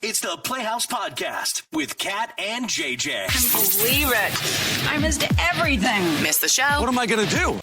It's the Playhouse Podcast with Kat and JJ. Can't believe it. I missed everything. Missed the show? What am I going to do?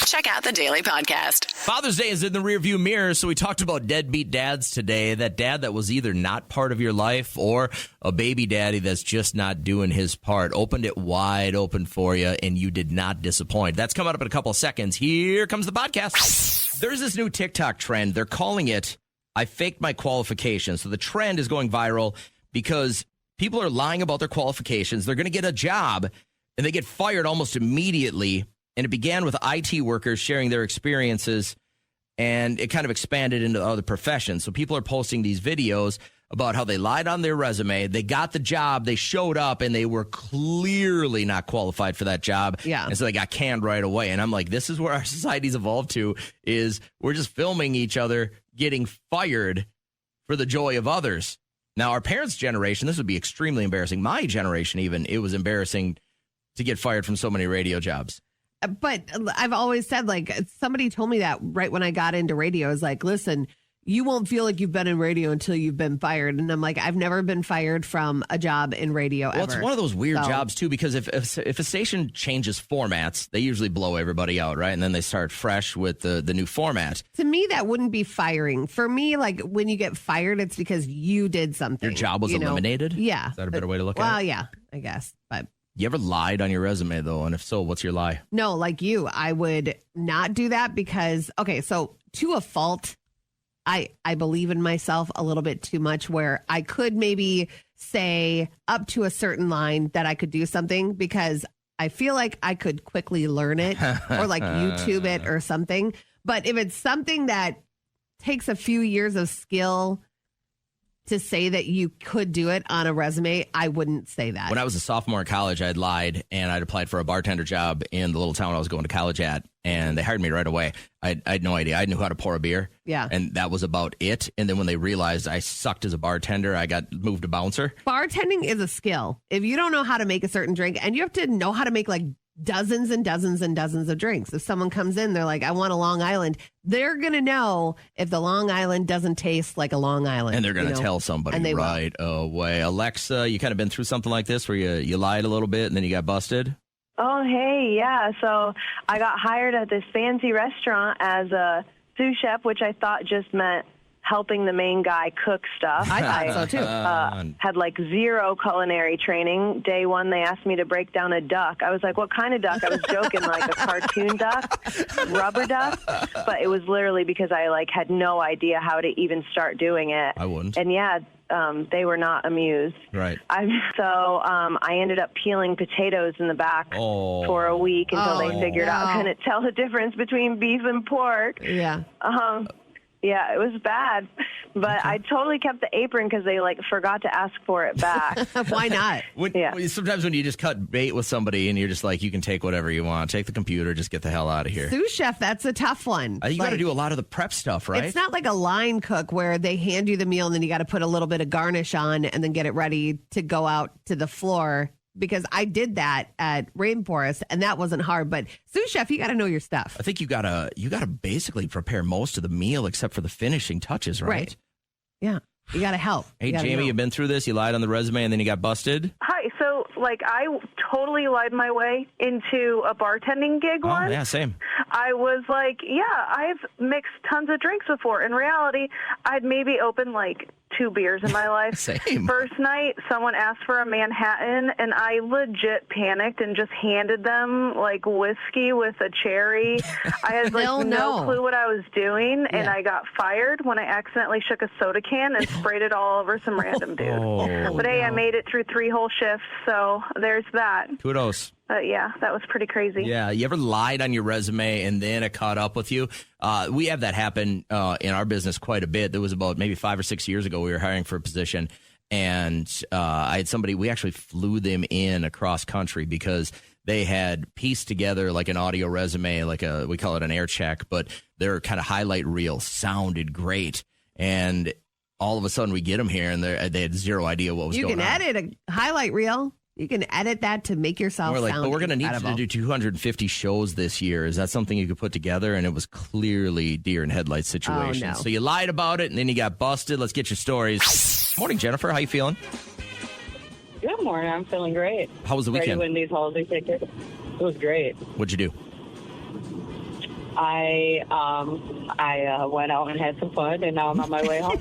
Check out the Daily Podcast. Father's Day is in the rearview mirror, so we talked about deadbeat dads today. That dad that was either not part of your life or a baby daddy that's just not doing his part. Opened it wide open for you, and you did not disappoint. That's coming up in a couple of seconds. Here comes the podcast. There's this new TikTok trend. They're calling it I faked my qualifications. So the trend is going viral because people are lying about their qualifications. They're going to get a job, and they get fired almost immediately. And it began with IT workers sharing their experiences, and it kind of expanded into other professions. So people are posting these videos about how they lied on their resume. They got the job. They showed up, and they were clearly not qualified for that job. Yeah. And so they got canned right away. And I'm like, this is where our society's evolved to, is we're just filming each other getting fired for the joy of others. Now, our parents' generation, this would be extremely embarrassing. My generation, even, it was embarrassing to get fired from so many radio jobs. But I've always said, like, somebody told me that right when I got into radio. I was like, listen, you won't feel like you've been in radio until you've been fired. And I'm like, I've never been fired from a job in radio ever. Well, it's one of those weird jobs, too, because if a station changes formats, they usually blow everybody out, right? And then they start fresh with the new format. To me, that wouldn't be firing. For me, like, when you get fired, it's because you did something. Your job was eliminated? Yeah. Is that a better way to look at it? Well, yeah, I guess. But you ever lied on your resume, though? And if so, what's your lie? no, like you, I would not do that because, okay, so to a fault, I believe in myself a little bit too much where I could maybe say up to a certain line that I could do something because I feel like I could quickly learn it or like YouTube it or something. But if it's something that takes a few years of skill to say that you could do it on a resume, I wouldn't say that. When I was a sophomore in college, I'd lied, and I'd applied for a bartender job in the little town I was going to college at, and they hired me right away. I had no idea. I knew how to pour a beer, Yeah. and that was about it. And then when they realized I sucked as a bartender, I got moved to bouncer. Bartending is a skill. If you don't know how to make a certain drink, and you have to know how to make like dozens and dozens and dozens of drinks. If someone comes in, they're like, I want a Long Island. They're going to know if the Long Island doesn't taste like a Long Island. And they're going to tell somebody right away. Alexa, you kind of been through something like this where you lied a little bit and then you got busted? Oh, hey, yeah. So I got hired at this fancy restaurant as a sous chef, which I thought just meant helping the main guy cook stuff. I thought so, too. Had like zero culinary training. Day one, they asked me to break down a duck. I was like, what kind of duck? I was joking, like a cartoon duck, rubber duck. But it was literally because I like had no idea how to even start doing it. I wouldn't. And yeah, they were not amused. Right. I ended up peeling potatoes in the back for a week until they figured out I couldn't tell the difference between beef and pork. Yeah. Yeah, it was bad, but I totally kept the apron because they like forgot to ask for it back. Why not? Sometimes when you just cut bait with somebody and you're just like, you can take whatever you want, take the computer, just get the hell out of here. Sous chef, that's a tough one. You got to do a lot of the prep stuff, right? It's not like a line cook where they hand you the meal and then you got to put a little bit of garnish on and then get it ready to go out to the floor. Because I did that at Rainforest, and that wasn't hard. But sous chef, you got to know your stuff. I think you gotta basically prepare most of the meal except for the finishing touches, right? Yeah, you got to help. Hey, Jamie, you've been through this. You lied on the resume, and then you got busted. Hi. So, like, I totally lied my way into a bartending gig once. Oh, yeah, same. I was like, yeah, I've mixed tons of drinks before. In reality, I'd maybe opened like 2 beers in my life. Same. First night, someone asked for a Manhattan, and I legit panicked and just handed them like whiskey with a cherry. I had like no clue what I was doing, and I got fired when I accidentally shook a soda can and sprayed it all over some random dude. But hey, I made it through 3 whole shifts, so there's that. Kudos. Yeah, that was pretty crazy. Yeah, you ever lied on your resume and then it caught up with you? We have that happen in our business quite a bit. There was about maybe 5 or 6 years ago, we were hiring for a position, and I had somebody, we actually flew them in across country because they had pieced together like an audio resume, like we call it an air check, but their kind of highlight reel sounded great. And all of a sudden we get them here and they had zero idea what was going on. You can edit a highlight reel. You can edit that to make yourself We're like, sound but we're going to need incredible. to do 250 shows this year. Is that something you could put together? And it was clearly deer in headlights situation. Oh, no. So you lied about it, and then you got busted. Let's get your stories. Morning, Jennifer. How you feeling? Good morning. I'm feeling great. How was the Ready to weekend? win these holiday tickets. It was great. What'd you do? I went out and had some fun, and now I'm on my way home.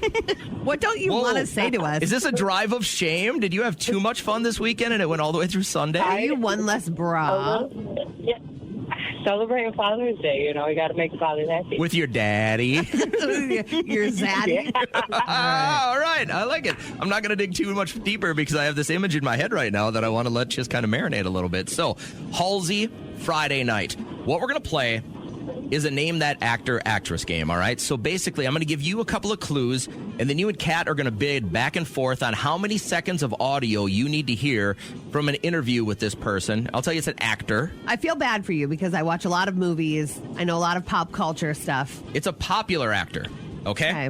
What don't you Whoa. want to say to us? Is this a drive of shame? Did you have too much fun this weekend and it went all the way through Sunday? Are you one less bra? Yeah. Celebrating Father's Day, you know, we got to make fathers happy. With your daddy. Your zaddy? All right. I like it. I'm not going to dig too much deeper because I have this image in my head right now that I want to let just kind of marinate a little bit. So, Halsey, Friday night. What we're going to play is a name that actor actress game, all right? So basically, I'm going to give you a couple of clues, and then you and Kat are going to bid back and forth on how many seconds of audio you need to hear from an interview with this person. I'll tell you it's an actor. I feel bad for you because I watch a lot of movies. I know a lot of pop culture stuff. It's a popular actor, okay? Okay.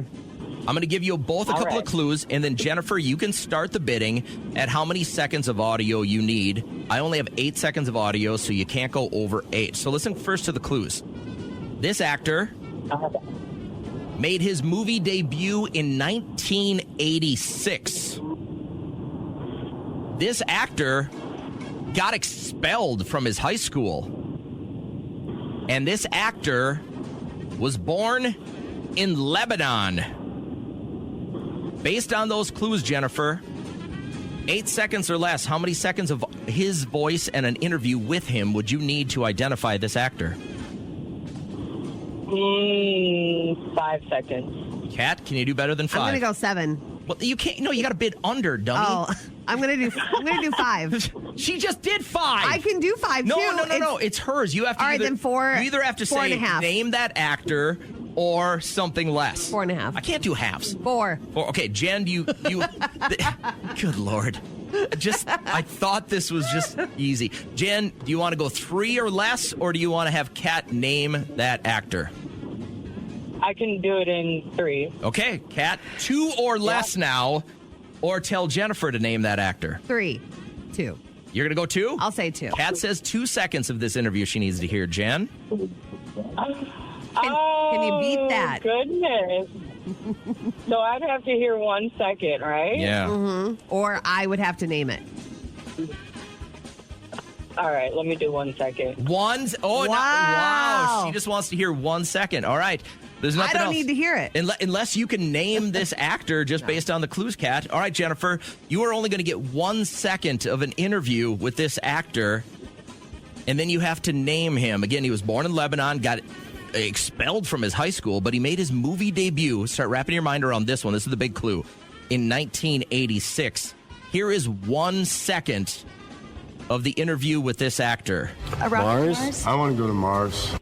I'm going to give you both a couple of clues, and then Jennifer, you can start the bidding at how many seconds of audio you need. I only have 8 seconds of audio, so you can't go over 8. So listen first to the clues. This actor made his movie debut in 1986. This actor got expelled from his high school. And this actor was born in Lebanon. Based on those clues, Jennifer, 8 seconds or less, how many seconds of his voice and an interview with him would you need to identify this actor? 5 seconds. Kat, can you do better than 5? I'm going to go 7. Well, you can't. No, you got to bid under, dummy. Oh, I'm going to do 5. She just did 5. I can do 5 No, too. no. It's hers. You have to. All right, either, then 4. You either have to 4 say and a half. name that actor or something less. 4 and a half. I can't do halves. 4. Okay, Jen, you. Good Lord. I thought this was just easy. Jen, do you want to go 3 or less, or do you want to have Kat name that actor? I can do it in 3. Okay, Kat, 2 or less now, or tell Jennifer to name that actor. 3, 2. You're going to go 2? I'll say 2. Kat says 2 seconds of this interview she needs to hear. Jen? Can you beat that? Goodness. So I'd have to hear 1 second, right? Yeah. Mm-hmm. Or I would have to name it. All right, let me do 1 second. Wow. Wow. She just wants to hear 1 second. All right. There's I nothing don't else. need to hear it. Unless you can name this actor just based on the clues, Kat. All right, Jennifer, you are only going to get 1 second of an interview with this actor, and then you have to name him. Again, he was born in Lebanon, got expelled from his high school, but he made his movie debut. Start wrapping your mind around this one. This is the big clue. In 1986. Here is 1 second of the interview with this actor. Mars? I want to go to Mars.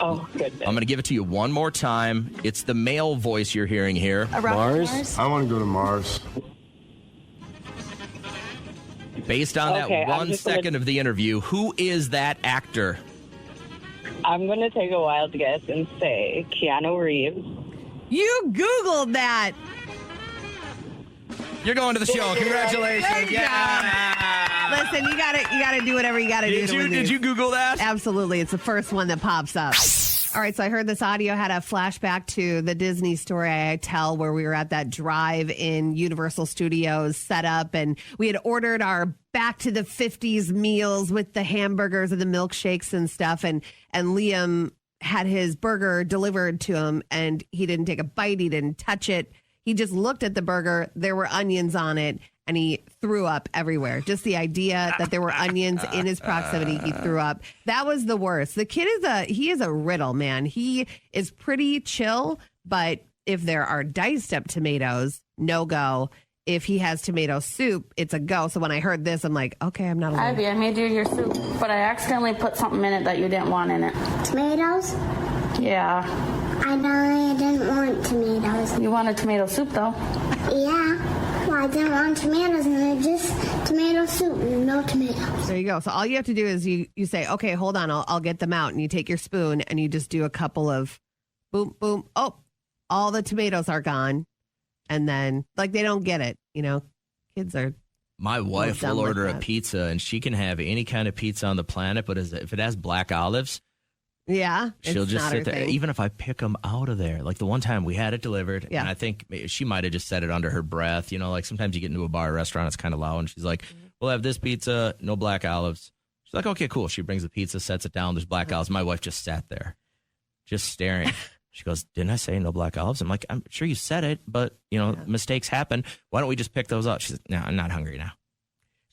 Oh, goodness. I'm going to give it to you one more time. It's the male voice you're hearing here. Mars? I want to go to Mars. Based on Okay, that I'm 1 just second gonna- of the interview, who is that actor? I'm going to take a wild guess and say Keanu Reeves. You Googled that. You're going to the show. Congratulations. Yeah. Listen, you gotta do whatever you gotta do. Did you Google that? Absolutely. It's the first one that pops up. All right, so I heard this audio had a flashback to the Disney story I tell where we were at that drive-in Universal Studios setup, and we had ordered our back to the 50s meals with the hamburgers and the milkshakes and stuff, and Liam had his burger delivered to him, and he didn't take a bite, he didn't touch it. He just looked at the burger, there were onions on it, and he threw up everywhere. Just the idea that there were onions in his proximity, he threw up. That was the worst. The kid is a riddle, man. He is pretty chill, but if there are diced up tomatoes, no go. If he has tomato soup, it's a go. So when I heard this, I'm like, okay, I'm not alone. Ivy, I made you your soup, but I accidentally put something in it that you didn't want in it. Tomatoes? Yeah. I didn't want tomatoes. You wanted tomato soup, though. Yeah. Well, I didn't want tomatoes, and I just tomato soup, no tomatoes. There you go. So all you have to do is you say, okay, hold on, I'll get them out. And you take your spoon and you just do a couple of boom, boom. Oh, all the tomatoes are gone. And then, like, they don't get it. You know, kids are My wife will order a pizza, and she can have any kind of pizza on the planet, but if it has black olives, she'll just sit there. Even if I pick them out of there. Like the one time we had it delivered, and I think she might have just said it under her breath. You know, like sometimes you get into a bar or restaurant, it's kind of loud, and she's like, we'll have this pizza, no black olives. She's like, okay, cool. She brings the pizza, sets it down, there's black olives. My wife just sat there, just staring. She goes, didn't I say no black olives? I'm like, I'm sure you said it, but, mistakes happen. Why don't we just pick those up? She's like, no, I'm not hungry now.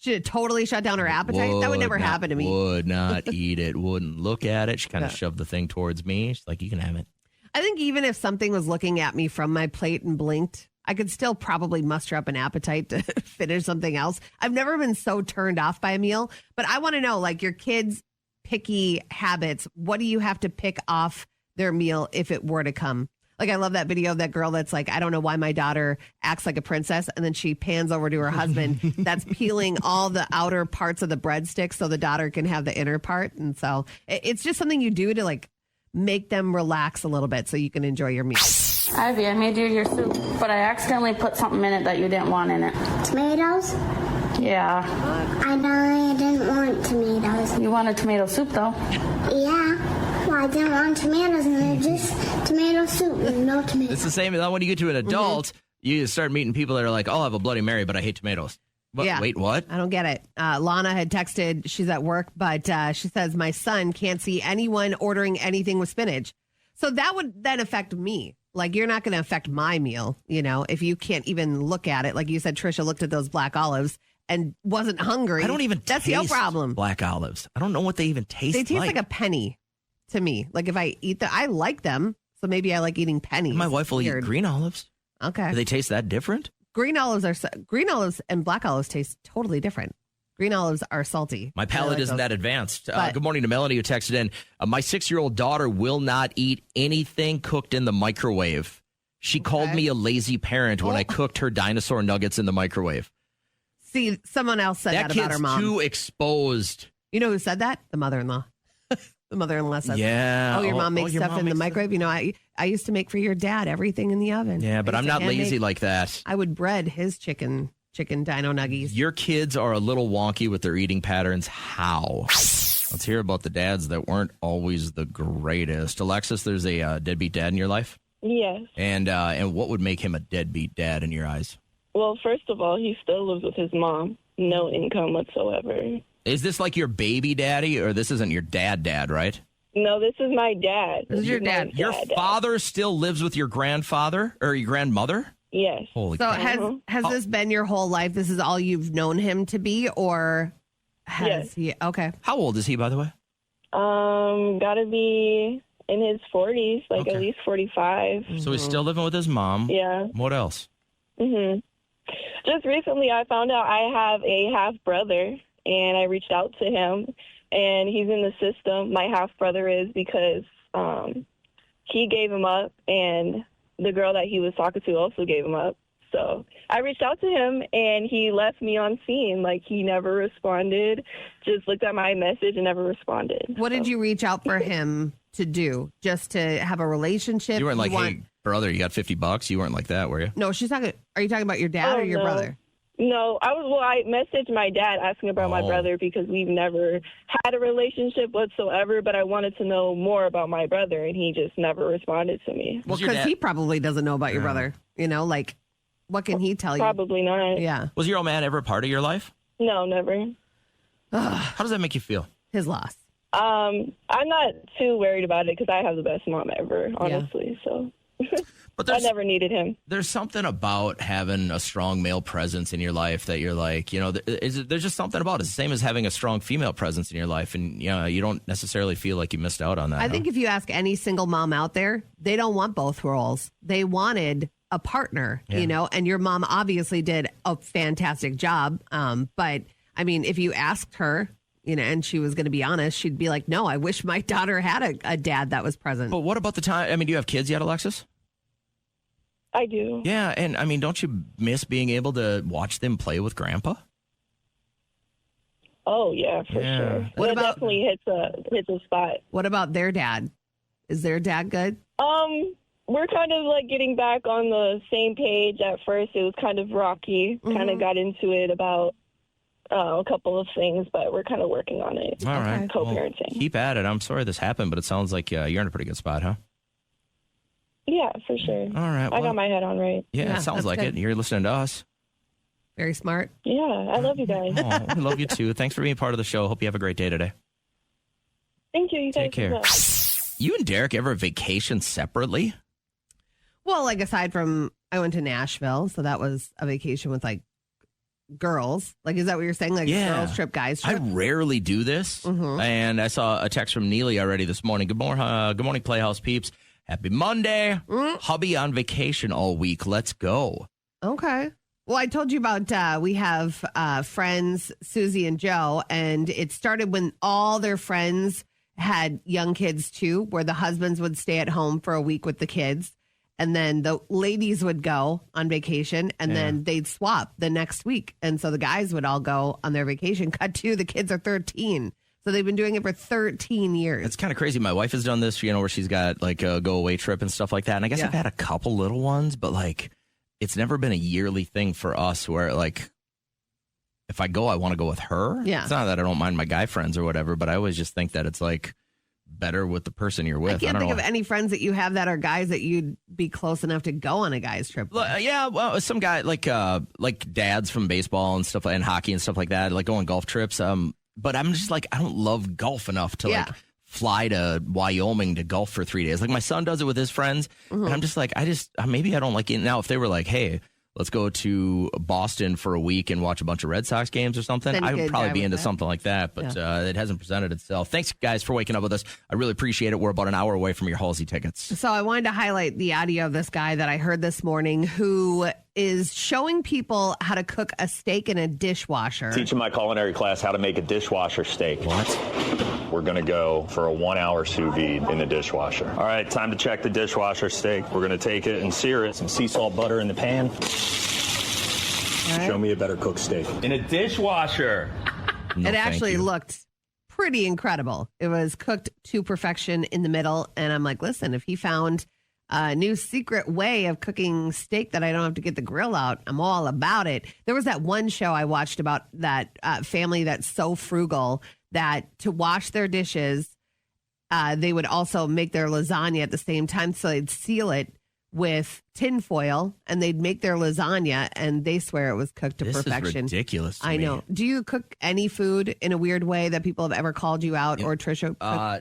Should it totally shut down her appetite? That would never happen to me. Would not eat it. Wouldn't look at it. She kind of shoved the thing towards me. She's like, you can have it. I think even if something was looking at me from my plate and blinked, I could still probably muster up an appetite to finish something else. I've never been so turned off by a meal, but I want to know, like, your kids' picky habits. What do you have to pick off their meal if it were to come? Like, I love that video of that girl that's like, I don't know why my daughter acts like a princess. And then she pans over to her husband that's peeling all the outer parts of the breadstick so the daughter can have the inner part. And so it's just something you do to like make them relax a little bit so you can enjoy your meal. Ivy, I made you your soup, but I accidentally put something in it that you didn't want in it. Tomatoes? Yeah. I didn't want tomatoes. You wanted tomato soup, though. Yeah. Well, I didn't want tomatoes, and they're just tomato soup and no tomatoes. It's the same as when you get to an adult, you start meeting people that are like, I'll have a Bloody Mary, but I hate tomatoes. But, wait, what? I don't get it. Lana had texted, she's at work, but she says, my son can't see anyone ordering anything with spinach. So that would then affect me. Like, you're not going to affect my meal, if you can't even look at it. Like you said, Trisha looked at those black olives and wasn't hungry. I don't even That's taste your problem. black olives. I don't know what they even taste like. They taste like a penny to me. Like, if I eat them, I like them. So maybe I like eating pennies. My wife will eat green olives. Okay. Do they taste that different? Green olives and black olives taste totally different. Green olives are salty. My palate isn't that advanced. Good morning to Melanie who texted in. My 6-year-old daughter will not eat anything cooked in the microwave. She called me a lazy parent when I cooked her dinosaur nuggets in the microwave. See, someone else said that about her mom. That kid's too exposed. You know who said that? The mother-in-law. The mother-in-law said, yeah. your mom makes stuff in the microwave. I used to make for your dad everything in the oven. Yeah, but I'm not lazy like that. I would bread his chicken dino nuggies. Your kids are a little wonky with their eating patterns. How? Let's hear about the dads that weren't always the greatest. Alexis, there's a deadbeat dad in your life? Yes. And what would make him a deadbeat dad in your eyes? Well, first of all, he still lives with his mom. No income whatsoever. Is this like your baby daddy, or this isn't your dad, right? No, this is my dad. This is your dad. Your father still lives with your grandfather or your grandmother? Yes. Holy so crap. has this been your whole life? This is all you've known him to be, or has he? Okay. How old is he, by the way? Gotta be in his 40s, at least 45. So he's still living with his mom. Yeah. What else? Just recently, I found out I have a half brother, and I reached out to him, and he's in the system. My half brother is because he gave him up, and the girl that he was talking to also gave him up. So I reached out to him, and he left me on scene. Like, he never responded, just looked at my message and never responded. What did you reach out for him to do? Just to have a relationship? You weren't like, hey, brother, you got $50? You weren't like that, were you? No, she's talking. Are you talking about your dad or your brother? No, I messaged my dad asking about my brother because we've never had a relationship whatsoever, but I wanted to know more about my brother, and he just never responded to me. Well, because he probably doesn't know about your brother. What can he tell you? Probably not. Yeah. Was your old man ever a part of your life? No, never. How does that make you feel? His loss. I'm not too worried about it because I have the best mom ever, honestly. So but I never needed him. There's something about having a strong male presence in your life that you're like, there's just something about it. It's the same as having a strong female presence in your life. And, you don't necessarily feel like you missed out on that. I think if you ask any single mom out there, they don't want both roles. They wanted a partner, and your mom obviously did a fantastic job. But I mean, if you asked her, and she was going to be honest, she'd be like, no, I wish my daughter had a dad that was present. But what about the time? I mean, do you have kids yet, Alexis? I do. Yeah. And I mean, don't you miss being able to watch them play with grandpa? Oh, yeah, for sure. What about, definitely hits a spot. What about their dad? Is their dad good? We're kind of like getting back on the same page. At first, it was kind of rocky. Kind of got into it about a couple of things, but we're kind of working on it. All right. Co-parenting. Well, keep at it. I'm sorry this happened, but it sounds like you're in a pretty good spot, huh? Yeah, for sure. All right. I got my head on right. Yeah, it sounds like good. it. You're listening to us. Very smart. Yeah, I love you guys. Oh, we love you too. Thanks for being part of the show. Hope you have a great day today. Thank you. You guys Take care. as well. You and Derek ever vacation separately? Well, like aside from I went to Nashville, so that was a vacation with like girls. Like, is that what you're saying? Like girls trip, guys I trip? rarely do this. And I saw a text from Neely already this morning. Good morning, Playhouse peeps. Happy Monday. Hubby on vacation all week. Let's go. Okay. Well, I told you about we have friends, Susie and Joe, and it started when all their friends had young kids too, where the husbands would stay at home for a week with the kids, and then the ladies would go on vacation, and then they'd swap the next week. And so the guys would all go on their vacation. Cut to the kids are 13. So they've been doing it for 13 years. It's kind of crazy. My wife has done this, where she's got like a go-away trip and stuff like that. And I guess I've had a couple little ones, but like it's never been a yearly thing for us where like if I go, I want to go with her. Yeah. It's not that I don't mind my guy friends or whatever, but I always just think that it's like better with the person you're with. I can't think of any friends that you have that are guys that you'd be close enough to go on a guy's trip with. Yeah, well, some guy like dads from baseball and stuff and hockey and stuff like that, like go on golf trips. But I'm just like, I don't love golf enough to like fly to Wyoming to golf for 3 days. Like my son does it with his friends. And I'm just like, maybe I don't like it. Now, if they were like, hey, let's go to Boston for a week and watch a bunch of Red Sox games or something, I would probably be into something like that. But it hasn't presented itself. Thanks, guys, for waking up with us. I really appreciate it. We're about an hour away from your Halsey tickets. So I wanted to highlight the audio of this guy that I heard this morning who is showing people how to cook a steak in a dishwasher. Teaching my culinary class how to make a dishwasher steak. What? We're going to go for a 1 hour sous vide in the dishwasher. All right, time to check the dishwasher steak. We're going to take it and sear it. Some sea salt butter in the pan. Right. Show me a better cooked steak. In a dishwasher. It actually looked pretty incredible. It was cooked to perfection in the middle. And I'm like, listen, if he found a new secret way of cooking steak that I don't have to get the grill out, I'm all about it. There was that one show I watched about that family that's so frugal that to wash their dishes, they would also make their lasagna at the same time. So they'd seal it with tin foil and they'd make their lasagna and they swear it was cooked to perfection. This is ridiculous to I me. know. Do you cook any food in a weird way that people have ever called you out or Trisha?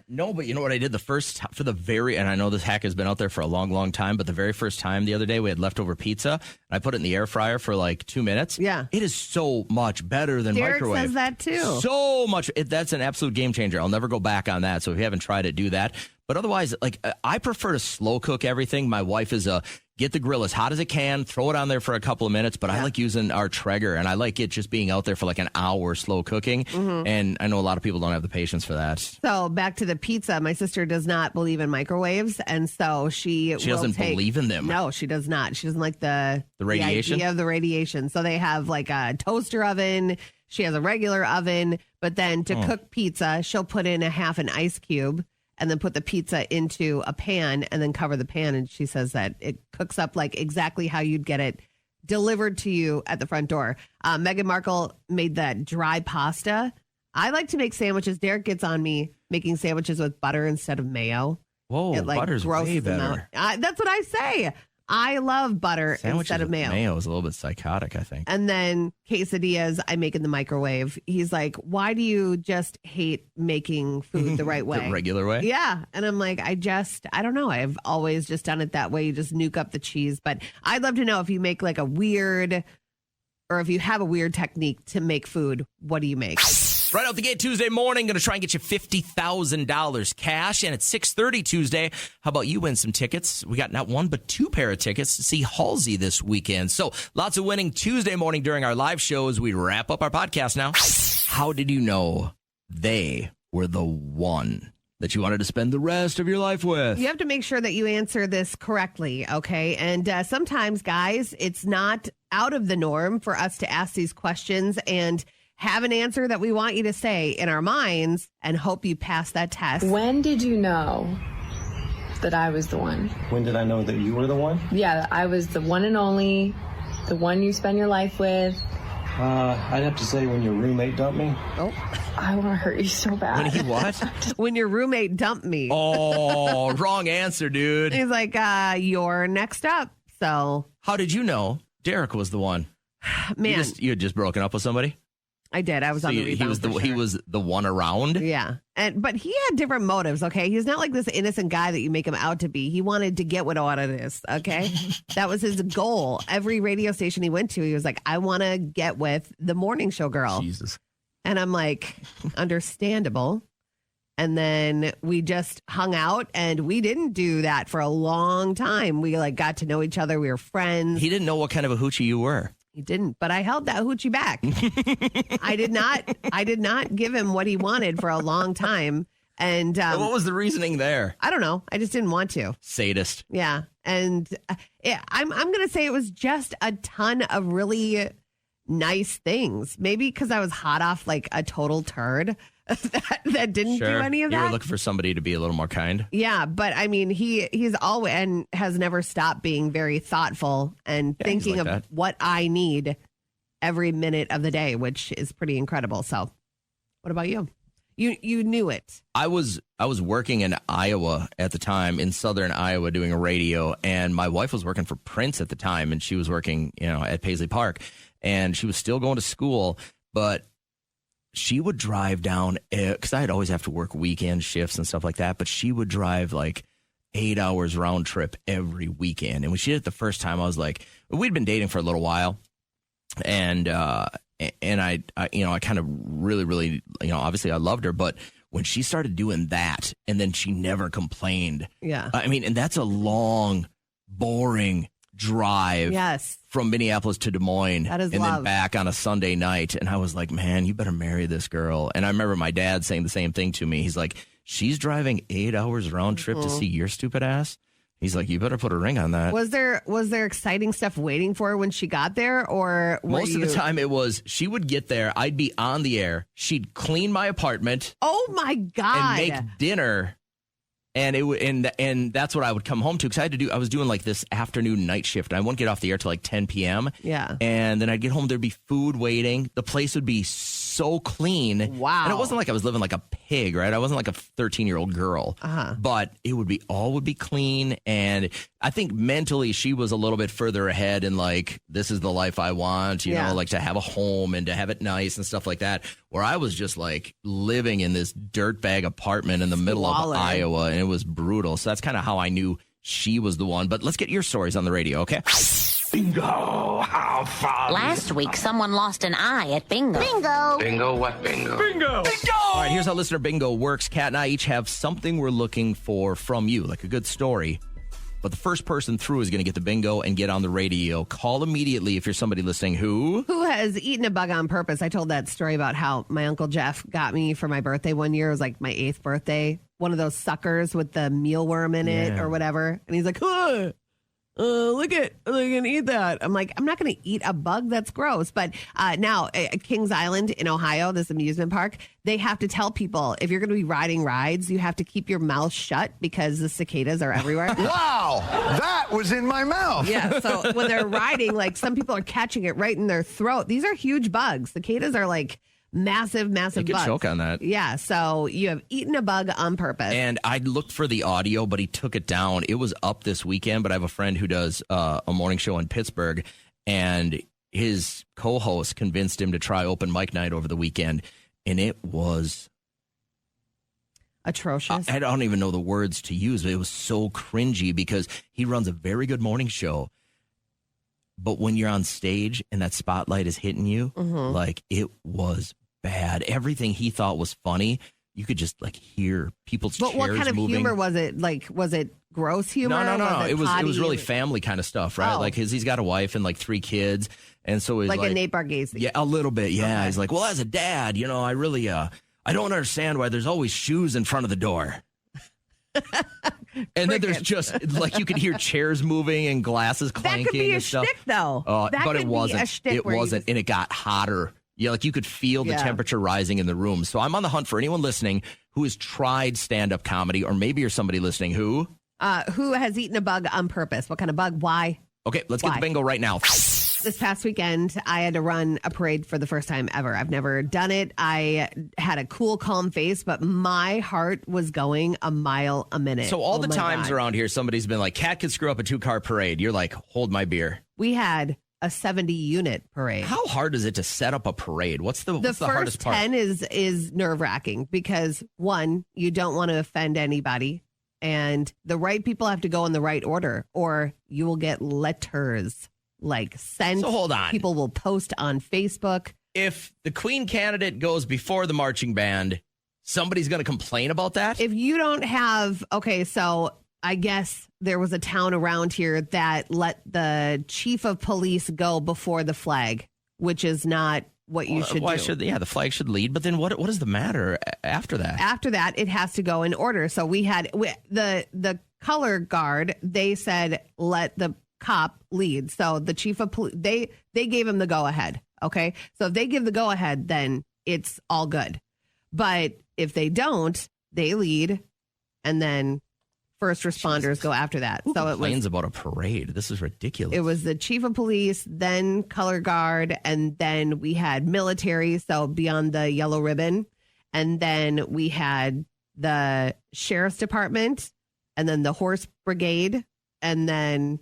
No, but you know what I did and I know this hack has been out there for a long, long time, but the very first time the other day we had leftover pizza and I put it in the air fryer for like 2 minutes. Yeah. It is so much better than Derek microwave. says that too. So much. That's an absolute game changer. I'll never go back on that. So if you haven't tried it, do that. But otherwise, like I prefer to slow cook everything. My wife is get the grill as hot as it can, throw it on there for a couple of minutes. But I like using our Traeger, and I like it just being out there for like an hour slow cooking. And I know a lot of people don't have the patience for that. So back to the pizza. My sister does not believe in microwaves, and so she doesn't believe in them. No, she does not. She doesn't like the radiation. The idea of the radiation. So they have like a toaster oven. She has a regular oven, but then to cook pizza, she'll put in a half an ice cube and then put the pizza into a pan and then cover the pan. And she says that it cooks up like exactly how you'd get it delivered to you at the front door. Meghan Markle made that dry pasta. I like to make sandwiches. Derek gets on me making sandwiches with butter instead of mayo. Whoa, it, like, butter's way better. That's what I say. I love butter instead of mayo. Mayo is a little bit psychotic, I think. And then quesadillas I make in the microwave. He's like, why do you just hate making food the right way? The regular way? Yeah. And I'm like, I don't know. I've always just done it that way. You just nuke up the cheese. But I'd love to know if you make like or if you have a weird technique to make food, what do you make? Right out the gate Tuesday morning, going to try and get you $50,000 cash. And it's 6:30 Tuesday. How about you win some tickets? We got not one, but 2 pair of tickets to see Halsey this weekend. So lots of winning Tuesday morning during our live show as we wrap up our podcast now. How did you know they were the one that you wanted to spend the rest of your life with? You have to make sure that you answer this correctly, okay? And sometimes, guys, it's not out of the norm for us to ask these questions and have an answer that we want you to say in our minds and hope you pass that test. When did you know that I was the one? When did I know that you were the one? Yeah, I was the one and only, the one you spend your life with, I'd have to say when your roommate dumped me. Oh, I want to hurt you so bad. When he what? when your roommate dumped me. Oh, wrong answer, dude. He's like, you're next up. So how did you know Derek was the one? Man, you had just broken up with somebody? I did. I was on the rebound. He was the one around. Yeah, but he had different motives. Okay, he's not like this innocent guy that you make him out to be. He wanted to get what out of this. Okay, that was his goal. Every radio station he went to, he was like, "I want to get with the morning show girl." Jesus, and I'm like, understandable. And then we just hung out, and we didn't do that for a long time. We got to know each other. We were friends. He didn't know what kind of a hoochie you were. He didn't, but I held that hoochie back. I did not give him what he wanted for a long time. And what was the reasoning there? I don't know. I just didn't want to. Sadist. Yeah. And I'm going to say it was just a ton of really nice things. Maybe because I was hot off like a total turd that didn't do any of that. You were looking for somebody to be a little more kind. Yeah, but I mean, he's always and has never stopped being very thoughtful and thinking of what I need every minute of the day, which is pretty incredible. So, what about you? You knew it. I was working in Iowa at the time, in southern Iowa, doing a radio, and my wife was working for Prince at the time, and she was working, at Paisley Park, and she was still going to school, but she would drive down, because I'd always have to work weekend shifts and stuff like that, but she would drive like 8 hours round trip every weekend. And when she did it the first time, I was like, we'd been dating for a little while, and I kind of really, obviously I loved her, but when she started doing that, and then she never complained. Yeah. I mean, and that's a long, boring drive from Minneapolis to Des Moines, that is and love. Then back on a Sunday night. And I was like, man, you better marry this girl. And I remember my dad saying the same thing to me. He's like, she's driving 8 hours round trip to see your stupid ass. He's like, you better put a ring on that. Was there exciting stuff waiting for her when she got there, or most of the time it was she would get there, I'd be on the air, she'd clean my apartment. Oh my God! And make dinner. And and that's what I would come home to, because I was doing like this afternoon night shift, and I wouldn't get off the air till like 10 p.m. Yeah. And then I'd get home, there'd be food waiting. The place would be so clean. Wow. And it wasn't like I was living like a pig, right? I wasn't like a 13-year-old girl. But it would be clean. And I think mentally she was a little bit further ahead, and like, this is the life I want, you know, like to have a home and to have it nice and stuff like that. Where I was just like living in this dirtbag apartment in the middle of Iowa, and it was brutal. So that's kind of how I knew she was the one. But let's get your stories on the radio, okay? Bingo! How fun! Last week, someone lost an eye at bingo. Bingo! Bingo what bingo? Bingo! Bingo! All right, here's how listener bingo works. Kat and I each have something we're looking for from you, like a good story. But the first person through is going to get the bingo and get on the radio. Call immediately if you're somebody listening who has eaten a bug on purpose. I told that story about how my Uncle Jeff got me for my birthday one year. It was like my 8th birthday. One of those suckers with the mealworm in it or whatever. And he's like, look at, I can eat that. I'm like, I'm not going to eat a bug. That's gross. But now at Kings Island in Ohio, this amusement park, they have to tell people if you're going to be riding rides, you have to keep your mouth shut because the cicadas are everywhere. Wow, that was in my mouth. Yeah. So when they're riding, like some people are catching it right in their throat. These are huge bugs. Cicadas are like massive bugs. You could choke on that. Yeah. So you have eaten a bug on purpose. And I looked for the audio, but he took it down. It was up this weekend, but I have a friend who does a morning show in Pittsburgh, and his co-host convinced him to try open mic night over the weekend, and it was atrocious. I don't even know the words to use, but it was so cringy because he runs a very good morning show. But when you're on stage and that spotlight is hitting you, like, it was bad. Everything he thought was funny, you could just like hear people's chairs moving. But what kind of humor was it? Like, was it gross humor? No. It was really family kind of stuff, right? Like he's got a wife and like 3 kids, and so he's like a Nate Bargatze. Yeah, a little bit. Yeah, okay. He's like, well, as a dad, I really I don't understand why there's always shoes in front of the door. And then there's just like you could hear chairs moving and glasses clanking. That could be and stuff. Shtick, though. But it wasn't. It wasn't, and it got hotter. Yeah, like you could feel the temperature rising in the room. So I'm on the hunt for anyone listening who has tried stand-up comedy, or maybe you're somebody listening who has eaten a bug on purpose. What kind of bug? Why? Okay, let's get the bingo right now. This past weekend, I had to run a parade for the first time ever. I've never done it. I had a cool, calm face, but my heart was going a mile a minute. So all the times around here, somebody's been like, Cat could screw up a 2-car parade. You're like, hold my beer. We had a 70-unit parade. How hard is it to set up a parade? What's the hardest part? The first 10 is nerve-wracking because, one, you don't want to offend anybody, and the right people have to go in the right order, or you will get letters sent. So hold on. People will post on Facebook. If the Queen candidate goes before the marching band, somebody's going to complain about that? If you don't have, so I guess there was a town around here that let the chief of police go before the flag, which is not what you should do. The flag should lead. But then what does the matter after that? After that, it has to go in order. So we had the color guard. They said, let the cop lead. So the chief of police, they gave him the go ahead. Okay. So if they give the go ahead, then it's all good. But if they don't, they lead, and then first responders go after that. Who complains about a parade? This is ridiculous. It was the chief of police, then color guard, and then we had military, so beyond the yellow ribbon. And then we had the sheriff's department, and then the horse brigade, and then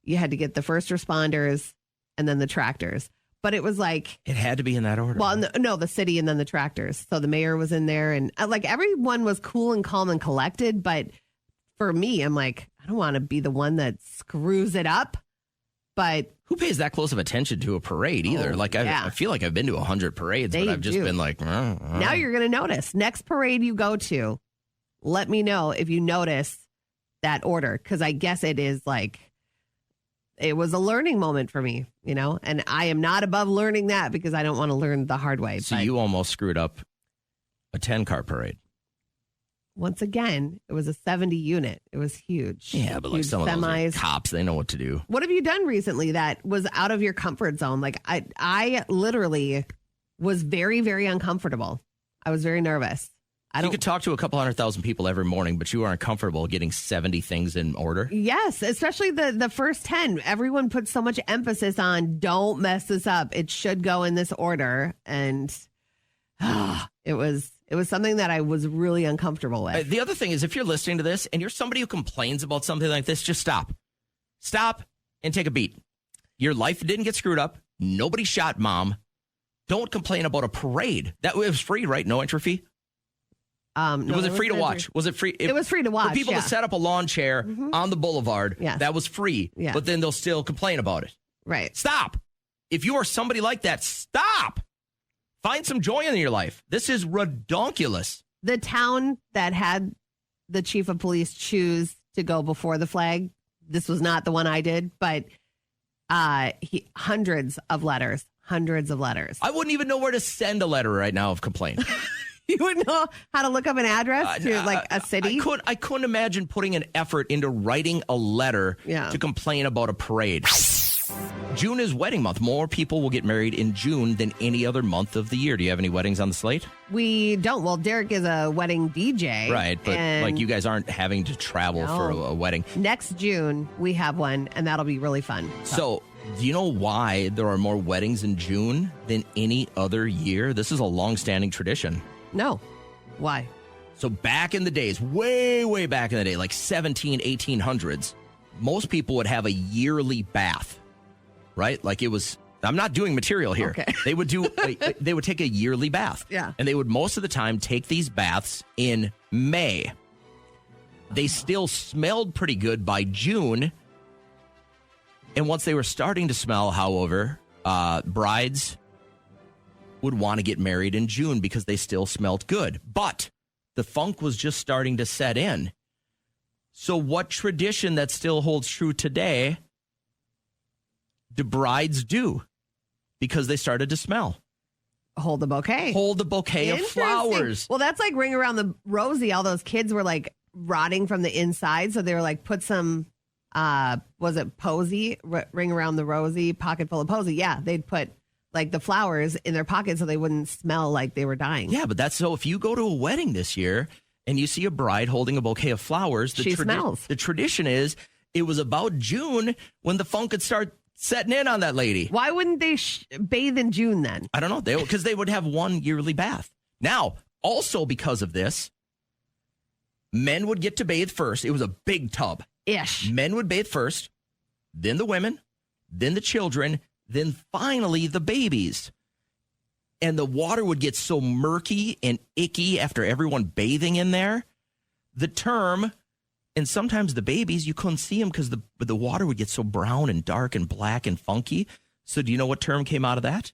you had to get the first responders and then the tractors. But it was like... It had to be in that order. Well, no, the city and then the tractors. So the mayor was in there, and everyone was cool and calm and collected, but... For me, I'm like, I don't want to be the one that screws it up, but... Who pays that close of attention to a parade either? I feel like I've been to 100 parades, but I've just been like... Now you're going to notice. Next parade you go to, let me know if you notice that order, because I guess it is it was a learning moment for me, and I am not above learning that because I don't want to learn the hard way. So you almost screwed up a 10-car parade. Once again, it was a 70 unit. It was huge. Yeah, but some of those are cops, they know what to do. What have you done recently that was out of your comfort zone? I literally was very, very uncomfortable. I was very nervous. You could talk to a couple 100,000 people every morning, but you aren't comfortable getting 70 things in order? Yes, especially the first 10. Everyone puts so much emphasis on don't mess this up. It should go in this order. And it was something that I was really uncomfortable with. The other thing is, if you're listening to this and you're somebody who complains about something like this, just stop. Stop and take a beat. Your life didn't get screwed up. Nobody shot mom. Don't complain about a parade. It was free, right? No entry fee? Was it free to watch? Was it free? It was free to watch. For people to set up a lawn chair on the boulevard, that was free. Yeah. But then they'll still complain about it. Right. Stop. If you are somebody like that, stop. Find some joy in your life. This is redonkulous. The town that had the chief of police choose to go before the flag, this was not the one I did, but hundreds of letters. I wouldn't even know where to send a letter right now of complaint. You wouldn't know how to look up an address to a city? I couldn't imagine putting an effort into writing a letter to complain about a parade. June is wedding month. More people will get married in June than any other month of the year. Do you have any weddings on the slate? We don't. Well, Derek is a wedding DJ. Right, but you guys aren't having to travel for a wedding. Next June, we have one, and that'll be really fun. So, do you know why there are more weddings in June than any other year? This is a long-standing tradition. No. Why? So back in the days, way, way back in the day, like 1800s, most people would have a yearly bath, right? It was, I'm not doing material here. Okay. They would take a yearly bath. Yeah. And they would most of the time take these baths in May. They still smelled pretty good by June. And once they were starting to smell, however, brides would want to get married in June because they still smelled good. But the funk was just starting to set in. So what tradition that still holds true today do brides do? Because they started to smell. Hold the bouquet. Hold the bouquet of flowers. Well, that's like Ring Around the Rosie. All those kids were rotting from the inside. So they were put some, was it posy? Ring Around the Rosie, pocket full of posy. Yeah, they'd put the flowers in their pockets so they wouldn't smell like they were dying. Yeah, but that's so if you go to a wedding this year and you see a bride holding a bouquet of flowers, she smells. The tradition is it was about June when the funk would start setting in on that lady. Why wouldn't they bathe in June then? I don't know. Because they would have one yearly bath. Now, also because of this, men would get to bathe first. It was a big tub. Ish. Men would bathe first, then the women, then the children, then finally the babies. And the water would get so murky and icky after everyone bathing in there. The term, and sometimes the babies, you couldn't see them because the water would get so brown and dark and black and funky. So do you know what term came out of that?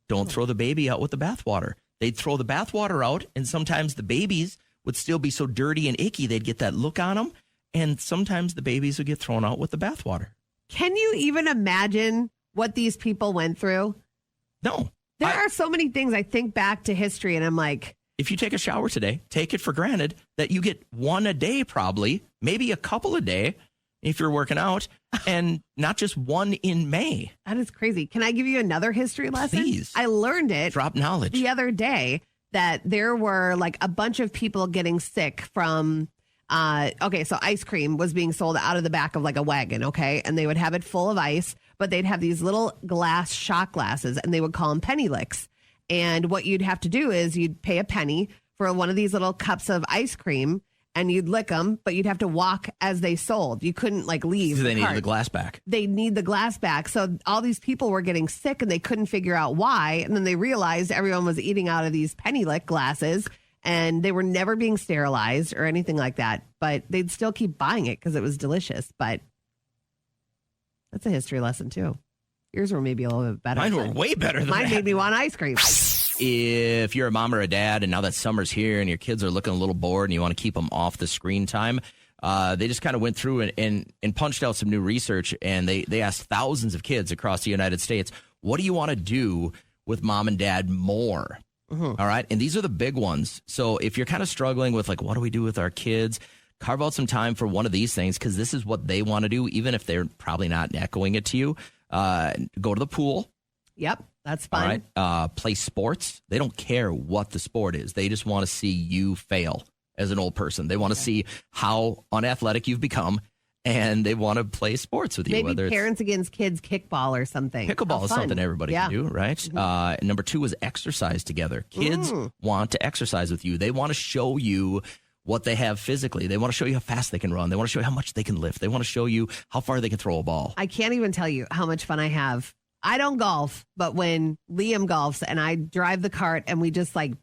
Don't throw the baby out with the bathwater. They'd throw the bathwater out, and sometimes the babies would still be so dirty and icky, they'd get that look on them. And sometimes the babies would get thrown out with the bathwater. Can you even imagine what these people went through? No. There are so many things I think back to history, and I'm like, if you take a shower today, take it for granted that you get one a day, probably, maybe a couple a day if you're working out, and not just one in May. That is crazy. Can I give you another history lesson? Please. I learned it. Drop knowledge. The other day that there were like a bunch of people getting sick from, so ice cream was being sold out of the back of like a wagon, okay? And they would have it full of ice, but they'd have these little glass shot glasses, and they would call them penny licks. And what you'd have to do is you'd pay a penny for one of these little cups of ice cream, and you'd lick them, but you'd have to walk as they sold. You couldn't like leave. So they the needed the glass back. They need the glass back. So all these people were getting sick, and they couldn't figure out why. And then they realized everyone was eating out of these penny lick glasses, and they were never being sterilized or anything like that. But they'd still keep buying it because it was delicious. But that's a history lesson too. Yours were maybe a little bit better. Mine were way better than Mine that. made me want ice cream. If you're a mom or a dad, and now that summer's here and your kids are looking a little bored and you want to keep them off the screen time, they just kind of went through and punched out some new research, and they asked thousands of kids across the United States, what do you want to do with mom and dad more? All right. And these are the big ones. So if you're kind of struggling with like, what do we do with our kids? Carve out some time for one of these things, because this is what they want to do, even if they're probably not echoing it to you. Go to the pool. Yep. That's fun. All right. Play sports. They don't care what the sport is. They just want to see you fail as an old person. They want to see how unathletic you've become, and they want to play sports with you. Maybe whether parents against kids kickball or something. Pickleball is something everybody can do, right? Mm-hmm. Number 2 is exercise together. Kids want to exercise with you. They want to show you what they have physically. They want to show you how fast they can run. They want to show you how much they can lift. They want to show you how far they can throw a ball. I can't even tell you how much fun I have. I don't golf, but when Liam golfs and I drive the cart and we just like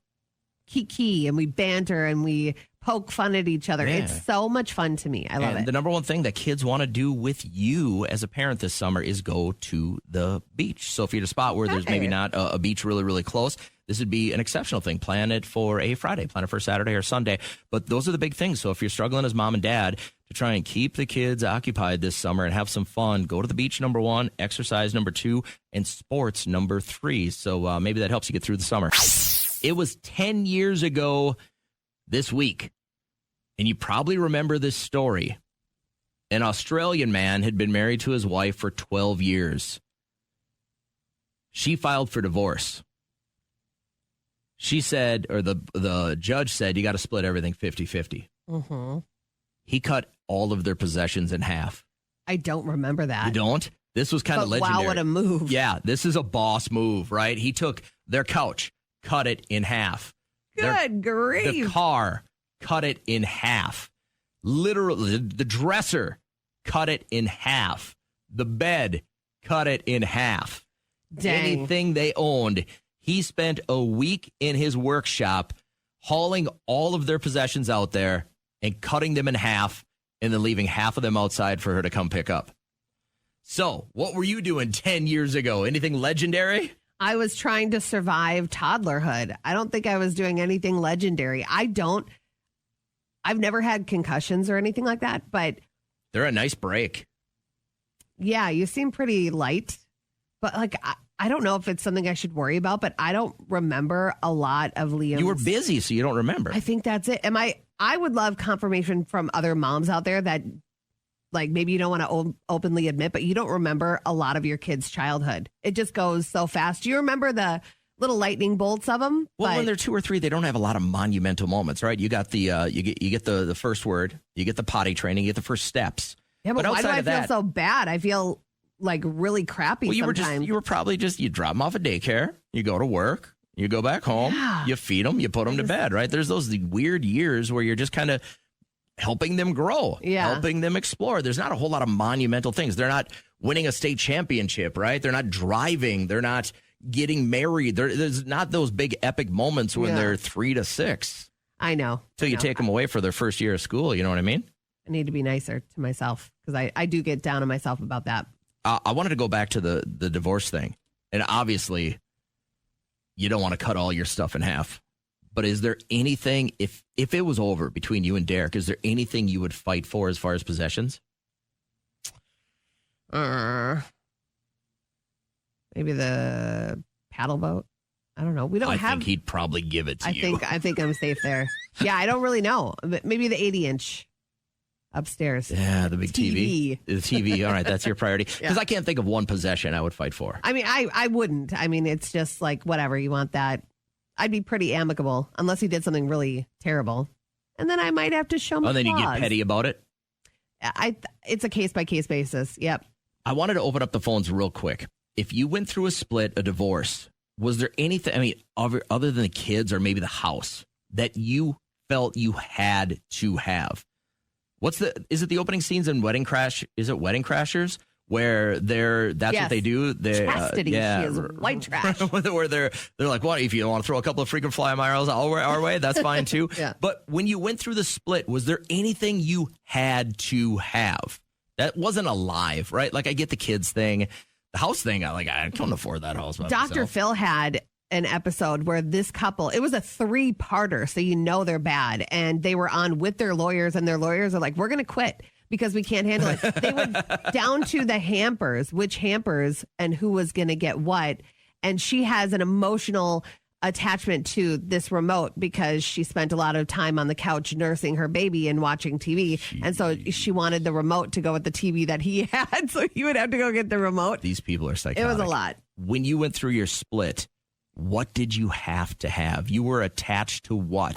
kiki and we banter and we poke fun at each other. Yeah. It's so much fun to me. I love it. The number one thing that kids want to do with you as a parent this summer is go to the beach. So if you're at a spot where there's maybe not a beach really, really close, this would be an exceptional thing. Plan it for a Friday, plan it for Saturday or Sunday. But those are the big things. So if you're struggling as mom and dad to try and keep the kids occupied this summer and have some fun, go to the beach, number 1, exercise, number 2, and sports, number 3. So maybe that helps you get through the summer. It was 10 years ago this week, and you probably remember this story. An Australian man had been married to his wife for 12 years. She filed for divorce. She said, or the judge said, you got to split everything 50-50. Mm-hmm. He cut all of their possessions in half. I don't remember that. You don't? This was kind of legendary. Wow, what a move. Yeah, this is a boss move, right? He took their couch, cut it in half. Good grief. The car, cut it in half. Literally, the dresser, cut it in half. The bed, cut it in half. Dang. Anything they owned. He spent a week in his workshop hauling all of their possessions out there and cutting them in half and then leaving half of them outside for her to come pick up. So, what were you doing 10 years ago? Anything legendary? I was trying to survive toddlerhood. I don't think I was doing anything legendary. I've never had concussions or anything like that, but they're a nice break. Yeah, you seem pretty light, but like, I don't know if it's something I should worry about, but I don't remember a lot of Liam's. You were busy, so you don't remember. I think that's it. I would love confirmation from other moms out there that, like, maybe you don't want to openly admit, but you don't remember a lot of your kids' childhood. It just goes so fast. Do you remember the little lightning bolts of them? Well, when they're 2 or 3, they don't have a lot of monumental moments, right? You got the you get the first word, you get the potty training, you get the first steps. Yeah, but why do I feel so bad? I feel like really crappy sometimes. You were probably you drop them off at daycare, you go to work, you go back home, you feed them, you put them to bed, right? There's those weird years where you're just kind of helping them grow, helping them explore. There's not a whole lot of monumental things. They're not winning a state championship, right? They're not driving. They're not getting married. There's not those big epic moments when they're 3 to 6. I know. Till you take them away for their first year of school. You know what I mean? I need to be nicer to myself because I do get down on myself about that. I wanted to go back to the divorce thing. And obviously, you don't want to cut all your stuff in half. But is there anything, if it was over between you and Derek, is there anything you would fight for as far as possessions? Maybe the paddle boat. I don't know. We don't have. I think he'd probably give it to you. I think I'm safe there. Yeah, I don't really know. But maybe the 80-inch upstairs. Yeah, the big TV. The TV. All right, that's your priority. Because I can't think of one possession I would fight for. I mean, I wouldn't. I mean, it's just like whatever you want that. I'd be pretty amicable unless he did something really terrible, and then I might have to show my. Oh, then flaws. You get petty about it. It's a case by case basis. Yep. I wanted to open up the phones real quick. If you went through a split, a divorce, was there anything, I mean, other than the kids or maybe the house, that you felt you had to have? Is it the opening scenes in Wedding Crash? Is it Wedding Crashers? Where that's what they do. Chastity, she is white trash. Where they're like, what, if you want to throw a couple of freaking fly miles our way, that's fine too. But when you went through the split, was there anything you had to have? That wasn't alive, right? Like I get the kids thing. The house thing, I can't afford that house. Dr. Phil had an episode where this couple, it was a 3-parter, so you know they're bad. And they were on with their lawyers, and their lawyers are like, we're going to quit because we can't handle it. They went down to the hampers, which hampers and who was going to get what. And she has an emotional attachment to this remote because she spent a lot of time on the couch nursing her baby and watching TV. And so she wanted the remote to go with the TV that he had. So he would have to go get the remote. These people are psychotic. It was a lot. When you went through your split, what did you have to have? You were attached to what?